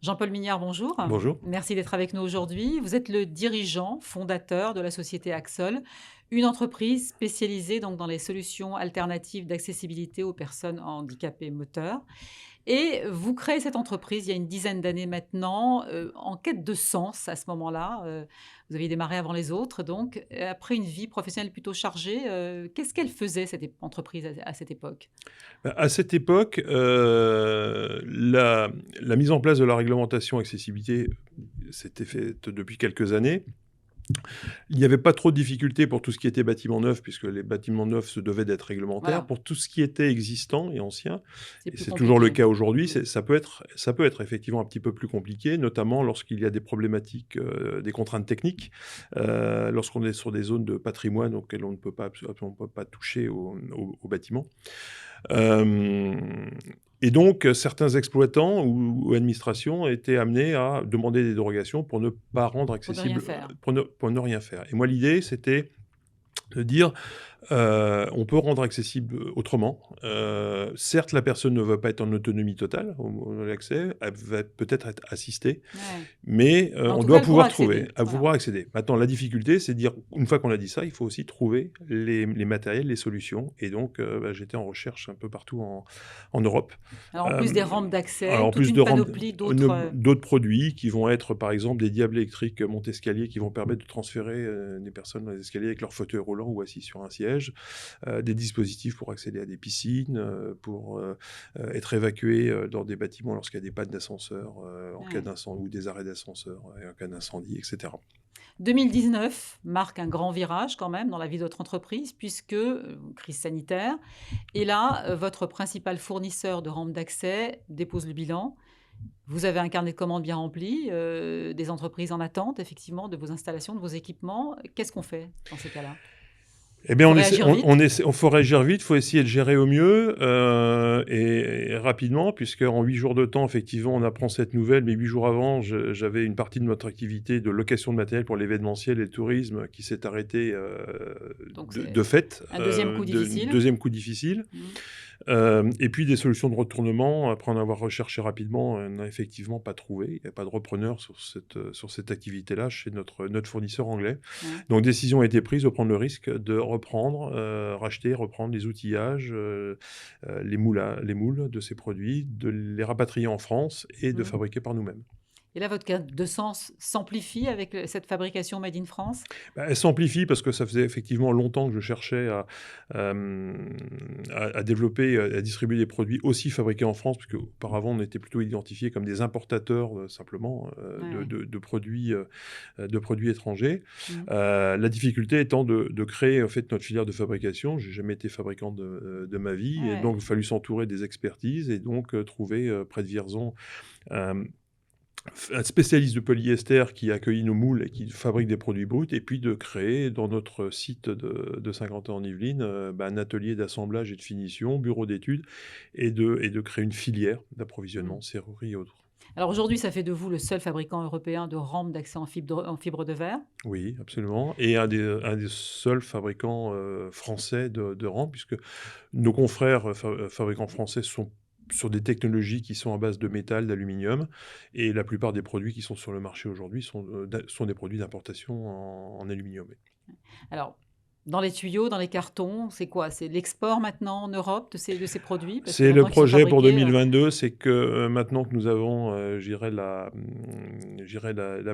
Jean-Paul Mignard, bonjour. Bonjour. Merci d'être avec nous aujourd'hui. Vous êtes le dirigeant, fondateur de la société Axol, une entreprise spécialisée donc dans les solutions alternatives d'accessibilité aux personnes handicapées moteurs. Et vous créez cette entreprise il y a une dizaine d'années maintenant, en quête de sens à ce moment-là. Vous aviez démarré avant les autres, donc après une vie professionnelle plutôt chargée. Qu'est-ce qu'elle faisait, cette entreprise, à cette époque? Bah, à cette époque, la mise en place de la réglementation accessibilité s'était faite depuis quelques années. Il n'y avait pas trop de difficultés pour tout ce qui était bâtiment neuf, puisque les bâtiments neufs se devaient d'être réglementaires. Voilà, Pour tout ce qui était existant et ancien, c'est et plus c'est toujours le compliqué. cas aujourd'hui, Mm. ça peut être effectivement un petit peu plus compliqué, notamment lorsqu'il y a des problématiques, des contraintes techniques, lorsqu'on est sur des zones de patrimoine auxquelles on ne peut pas, absolument pas toucher au bâtiment. Et donc, certains exploitants ou administrations étaient amenés à demander des dérogations pour ne pas rendre Pour ne rien accessible, faire. pour ne rien faire. Et moi, l'idée, c'était de dire, on peut rendre accessible autrement. Certes, la personne ne va pas être en autonomie totale au l'accès, elle va peut-être être assistée, Ouais. mais En on tout cas, doit elle pourra pouvoir trouver, accéder. à Voilà. pouvoir accéder. Maintenant, la difficulté, c'est de dire, une fois qu'on a dit ça, il faut aussi trouver les matériels, les solutions. Et donc, j'étais en recherche un peu partout en Europe. Alors, en plus des Hem, rampes d'accès, alors, en toute plus une de rendre panoplie d'autres, d'autres produits qui vont être, par exemple, des diables électriques monte-escalier qui vont permettre de transférer des personnes dans les escaliers avec leur fauteuil roulant ou assis sur un siège, des dispositifs pour accéder à des piscines, pour être évacué dans des bâtiments lorsqu'il y a des pannes d'ascenseur, en cas ouais. d'incendie ou des arrêts d'ascenseur en cas d'incendie, etc. 2019 marque un grand virage quand même dans la vie de votre entreprise puisque, crise sanitaire et là, votre principal fournisseur de rampes d'accès dépose le bilan. Vous avez un carnet de commandes bien rempli, des entreprises en attente effectivement de vos installations, de vos équipements. Qu'est-ce qu'on fait dans ces cas-là? Eh Il bien, faut réagir vite? on faut réagir vite, il faut essayer de gérer au mieux et rapidement, puisque en 8 jours de temps, effectivement, on apprend cette nouvelle. Mais 8 jours avant, j'avais une partie de notre activité de location de matériel pour l'événementiel et le tourisme qui s'est arrêtée Donc de c'est fait, un deuxième coup difficile. deuxième coup difficile. Mmh. Et puis des solutions de retournement, après en avoir recherché rapidement, on n'a effectivement pas trouvé. Il n'y a pas de repreneur sur cette activité-là chez notre fournisseur anglais. Ouais. Donc décision a été prise de prendre le risque de reprendre, racheter, reprendre les outillages, les moules de ces produits, de les rapatrier en France et de Mmh. fabriquer par nous-mêmes. Et là, votre carte de sens s'amplifie avec cette fabrication made in France? Bah, elle s'amplifie parce que ça faisait effectivement longtemps que je cherchais hem, à développer, à distribuer des produits aussi fabriqués en France, puisque auparavant on était plutôt identifiés comme des importateurs, simplement, Ouais, ouais. de produits étrangers. Mmh. La difficulté étant de créer en fait notre filière de fabrication. J'ai jamais été fabricant de ma vie et donc Ouais. il a fallu s'entourer des expertises et donc trouver, près de Vierzon, hem un spécialiste de polyester qui a accueilli nos moules et qui fabrique des produits bruts et puis de créer dans notre site de Saint-Quentin-en-Yvelines, un atelier d'assemblage et de finition, bureau d'études et de créer une filière Mmh. d'approvisionnement, serrurerie et autres. Alors aujourd'hui, ça fait de vous le seul fabricant européen de rampes d'accès en fibre de verre. Oui, absolument, et un des seuls fabricants, français de rampes, puisque nos confrères, fabricants français sont sur des technologies qui sont à base de métal, d'aluminium, et la plupart des produits qui sont sur le marché aujourd'hui sont des produits d'importation en aluminium, oui. Alors, dans les tuyaux, dans les cartons, c'est quoi? C'est l'export maintenant en Europe de ces produits? Parce qu'il y C'est a le longtemps qu'ils sont projet pour fabriqués, 2022, c'est que, maintenant que nous avons, je dirais la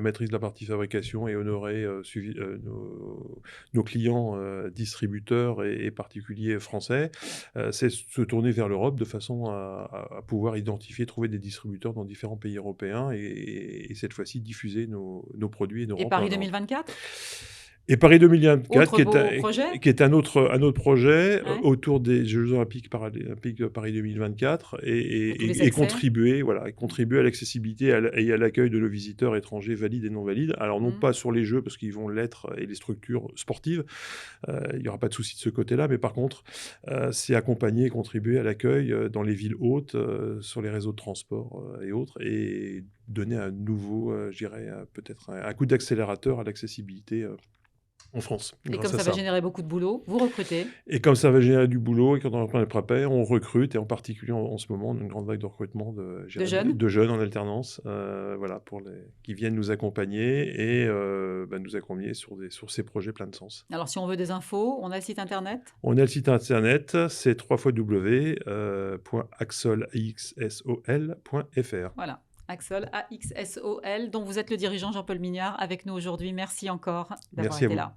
maîtrise de la partie fabrication et honoré, suivi, nos clients, distributeurs et particuliers français, c'est se tourner vers l'Europe de façon à pouvoir identifier, trouver des distributeurs dans différents pays européens et cette fois-ci diffuser nos produits et nos et rampes en Paris Europe. 2024? Et Paris 2024 Autre beau projet? qui est un autre projet, Ouais, autour des Jeux olympiques paralympiques de Paris 2024 pour tous les accès? contribuer, voilà, et Mmh. contribuer à l'accessibilité et à l'accueil de nos visiteurs étrangers valides et non valides. Alors non Mmh. pas sur les Jeux parce qu'ils vont l'être et les structures sportives, il y aura pas de souci de ce côté-là, mais par contre, c'est accompagner et contribuer à l'accueil, dans les villes hautes, sur les réseaux de transport, et autres, et donner un nouveau, je dirais, peut-être un coup d'accélérateur à l'accessibilité, en France, Et comme grâce à ça va ça. générer beaucoup de boulot, vous recrutez. Et comme ça va générer du boulot et quand on reprend les prépa, on recrute et en particulier en ce moment, on a une grande vague de recrutement De jeunes? de jeunes en alternance, voilà, pour les qui viennent nous accompagner et nous accompagner sur ces projets plein de sens. Alors si on veut des infos, on a le site internet? On a le site internet, c'est www.axol.fr. Voilà, Axol, AXSOL, dont vous êtes le dirigeant Jean-Paul Mignard avec nous aujourd'hui. Merci encore d'avoir Merci à été vous. là.